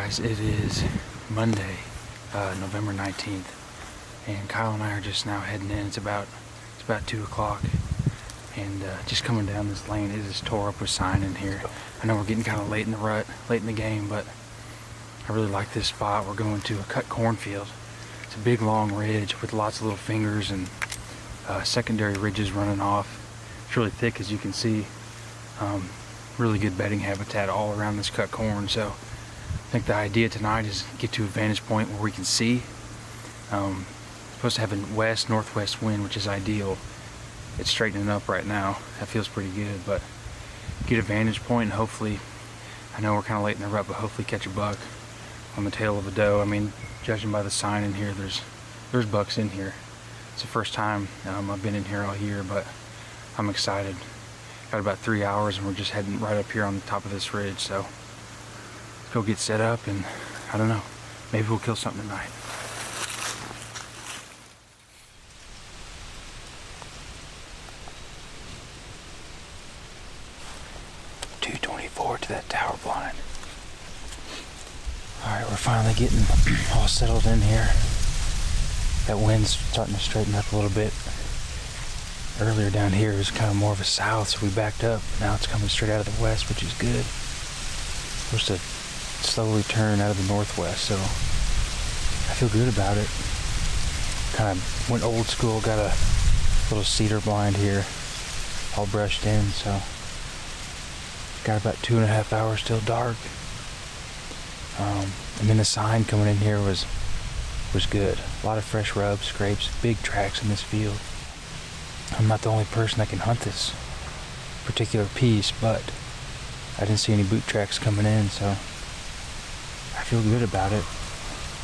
guys, it is Monday, November 19th, and Kyle and I are just now heading in. It's about 2 o'clock, and just coming down this lane. It is tore up with sign in here. I know we're getting kind of late in the rut, late in the game, but I really like this spot. We're going to a cut cornfield. It's a big long ridge with lots of little fingers and secondary ridges running off. It's really thick, as you can see. Really good bedding habitat all around this cut corn. So I think the idea tonight is get to a vantage point where we can see. Supposed to have a west-northwest wind, which is ideal. It's straightening up right now. That feels pretty good, but get a vantage point and hopefully, I know we're kind of late in the rut, but hopefully catch a buck on the tail of a doe. I mean, judging by the sign in here, there's bucks in here. It's the first time I've been in here all year, but I'm excited. Got about 3 hours and we're just heading right up here on the top of this ridge, so let's go get set up and I don't know, maybe we'll kill something tonight. 224 to that tower blind. Alright, we're finally getting all settled in here. That wind's starting to straighten up a little bit. Earlier down here it was kind of more of a south, so we backed up. Now it's coming straight out of the west, which is good. Supposed to slowly turn out of the northwest, so I feel good about it. Kind of went old school, got a little cedar blind here, all brushed in, so got about 2.5 hours till dark. And then the sign coming in here was good. A lot of fresh rubs, scrapes, big tracks in this field. I'm not the only person that can hunt this particular piece, but I didn't see any boot tracks coming in, so I feel good about it.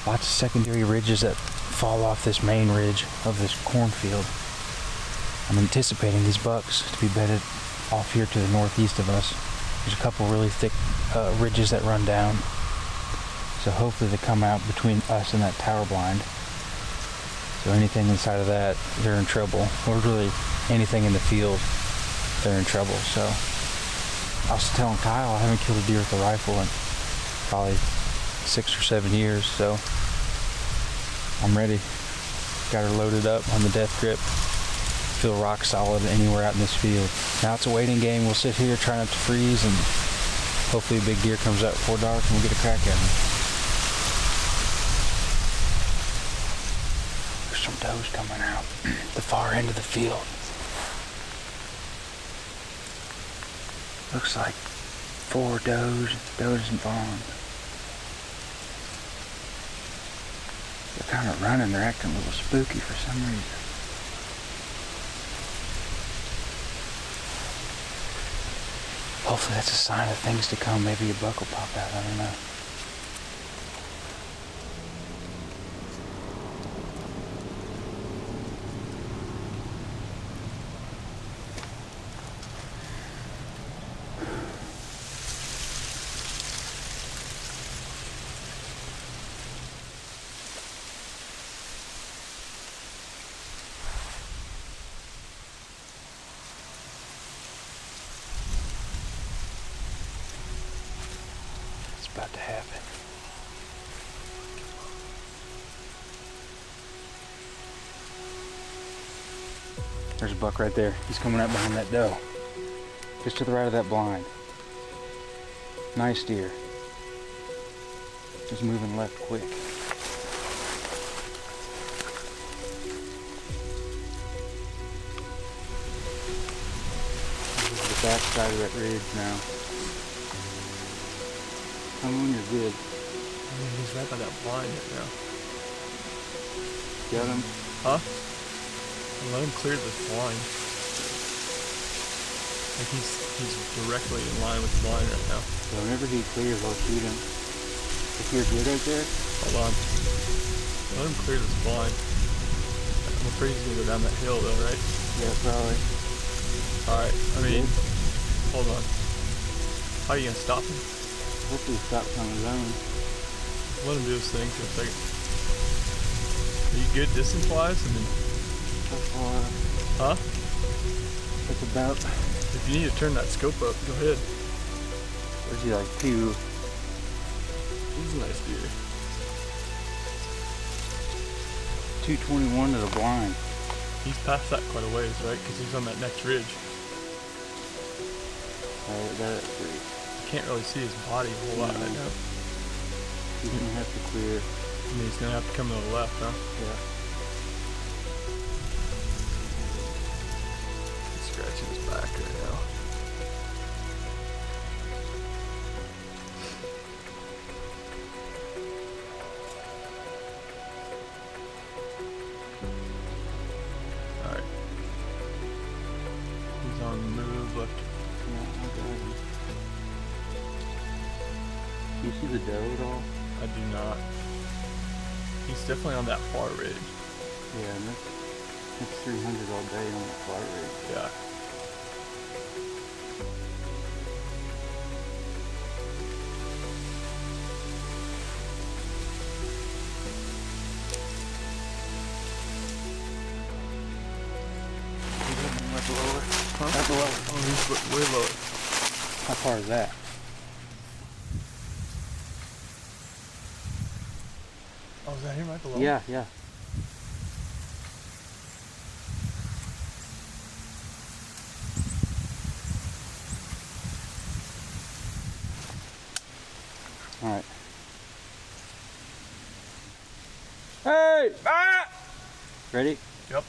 Lots of secondary ridges that fall off this main ridge of this cornfield. I'm anticipating these bucks to be bedded off here to the northeast of us. There's a couple really thick ridges that run down, so hopefully they come out between us and that tower blind. So anything inside of that, they're in trouble. Or really anything in the field, they're in trouble. So I was telling Kyle I haven't killed a deer with a rifle in probably 6 or 7 years, so I'm ready. Got her loaded up on the death grip. Feel rock solid anywhere out in this field. Now it's a waiting game. We'll sit here, try not to freeze, and hopefully a big deer comes up before dark and we'll get a crack at him. Some does coming out the far end of the field. Looks like 4 does and fawns. They're kind of running. They're acting a little spooky for some reason. Hopefully that's a sign of things to come. Maybe a buck will pop out. I don't know. About to happen. There's a buck right there. He's coming up behind that doe. Just to the right of that blind. Nice deer. Just moving left quick. This is the back side of that ridge now. Come on, you're good. I mean, he's right by that blind right now. Got him? Huh? Let him clear this blind. Like he's directly in line with the blind right now. So whenever he clears, I'll shoot him. If you're good right there? Hold on. Let him clear this blind. I'm afraid he's gonna go down that hill though, right? Yeah, probably. Alright, I mean, hold on. How are you gonna stop him? Hopefully he stops on his own. Let him do his thing for a second. Are you good distance-wise? I mean, huh? It's about... If you need to turn that scope up, go ahead. Where's he, like 2 He's a nice deer. 221 to the blind. He's past that quite a ways, right? Because he's on that next ridge. That's great. You can't really see his body a whole lot right now. He's gonna have to clear. I mean, he's gonna have to come to the left, huh? Yeah. He's scratching his back right now. Alright. He's on the move left. Do you see the doe at all? I do not. He's definitely on that far ridge. Yeah, and that's 300 all day on that far ridge. Yeah. Much lower. Huh? That's lower. Oh, he's way lower. How far is that? Oh, is that him right below? Yeah, yeah. All right. Hey! Ah! Ready? Yep.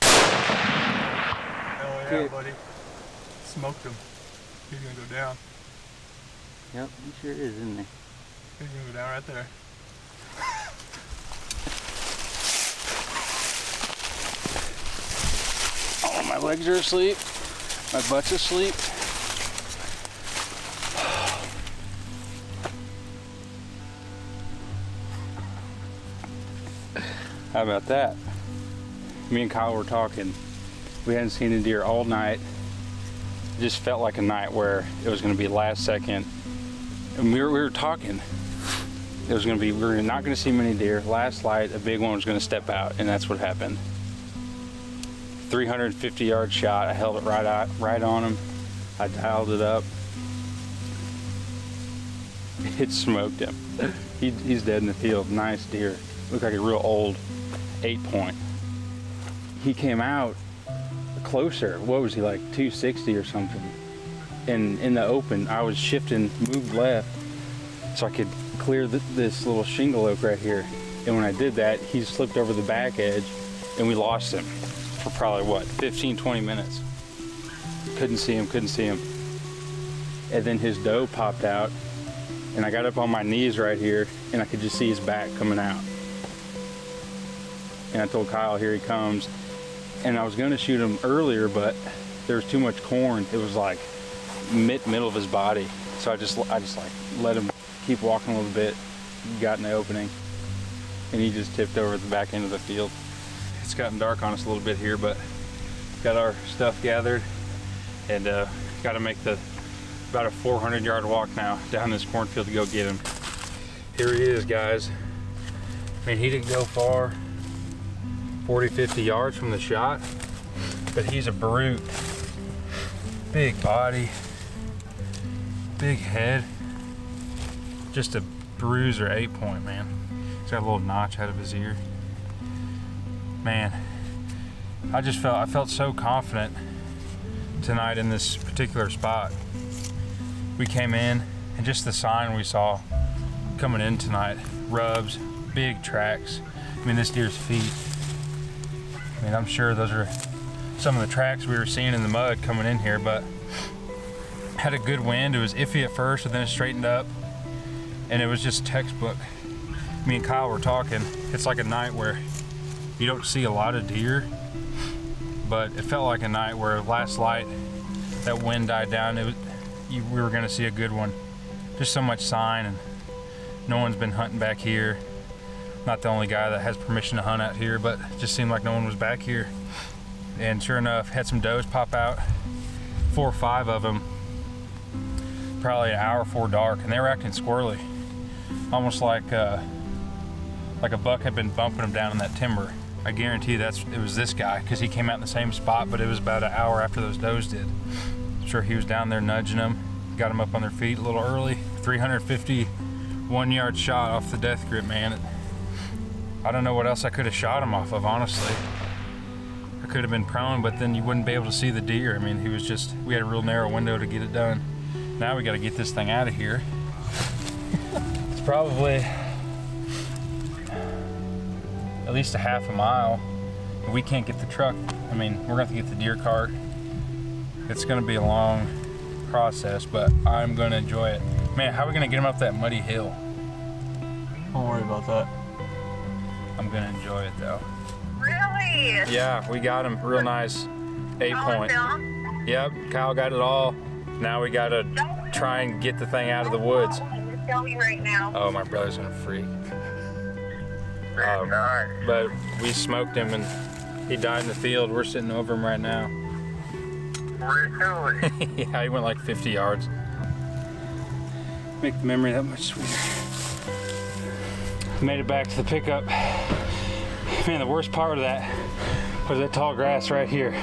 Oh yeah, Okay. buddy. Smoked him. He's gonna go down. Yep, he sure is, isn't he? He's gonna go down right there. Oh, my legs are asleep. My butt's asleep. How about that? Me and Kyle were talking. We hadn't seen a deer all night. It just felt like a night where it was going to be last second. And we were talking. It was going to be, we were not going to see many deer. Last light, a big one was going to step out, and that's what happened. 350-yard shot. I held it right on him. I dialed it up. It smoked him. He's dead in the field. Nice deer. Looked like a real old 8-point. He came out closer. What was he, like 260 or something? And in the open, I was shifting, moved left so I could clear this little shingle oak right here. And when I did that, he slipped over the back edge and we lost him for probably what, 15, 20 minutes. Couldn't see him. And then his doe popped out and I got up on my knees right here and I could just see his back coming out. And I told Kyle, here he comes. And I was gonna shoot him earlier, but there was too much corn. It was like middle of his body. So I just like let him keep walking a little bit, got in the opening, and he just tipped over the back end of the field. It's gotten dark on us a little bit here, but got our stuff gathered and got to make about a 400-yard walk now down this cornfield to go get him. Here he is, guys. I mean, he didn't go far, 40, 50 yards from the shot, but he's a brute. Big body, big head, just a bruiser 8-point, man. He's got a little notch out of his ear. Man, I felt so confident tonight in this particular spot. We came in and just the sign we saw coming in tonight, rubs, big tracks. I mean, this deer's feet. I mean, I'm sure those are some of the tracks we were seeing in the mud coming in here, but had a good wind. It was iffy at first, but then it straightened up, and it was just textbook. Me and Kyle were talking. It's like a night where you don't see a lot of deer, but it felt like a night where last light, that wind died down. We were going to see a good one. Just so much sign, and no one's been hunting back here. Not the only guy that has permission to hunt out here, but it just seemed like no one was back here. And sure enough, had some does pop out, 4 or 5 of them, probably an hour before dark, and they were acting squirrely, almost like a buck had been bumping them down in that timber. I guarantee it was this guy, because he came out in the same spot, but it was about an hour after those does did. I'm sure he was down there nudging them, got them up on their feet a little early. 350 1 yard shot off the death grip, man. I don't know what else I could have shot him off of, honestly. I could have been prone, but then you wouldn't be able to see the deer. I mean, he was just, we had a real narrow window to get it done. Now we got to get this thing out of here. It's probably at least a half a mile. We can't get the truck. I mean, we're gonna have to get the deer cart. It's gonna be a long process, but I'm gonna enjoy it. Man, how are we gonna get him up that muddy hill? Don't worry about that. I'm gonna enjoy it though. Really? Yeah, we got him real nice. 8 point. Film? Yep, Kyle got it all. Now we gotta try and get the thing out of the woods. Tell me right now. Oh, my brother's gonna freak. But we smoked him and he died in the field. We're sitting over him right now. Really? Yeah, he went like 50 yards. Make the memory that much sweeter. Made it back to the pickup. Man, the worst part of that was that tall grass right here.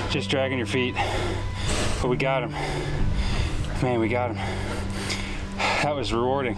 Just dragging your feet. But we got him. Man, we got him. That was rewarding.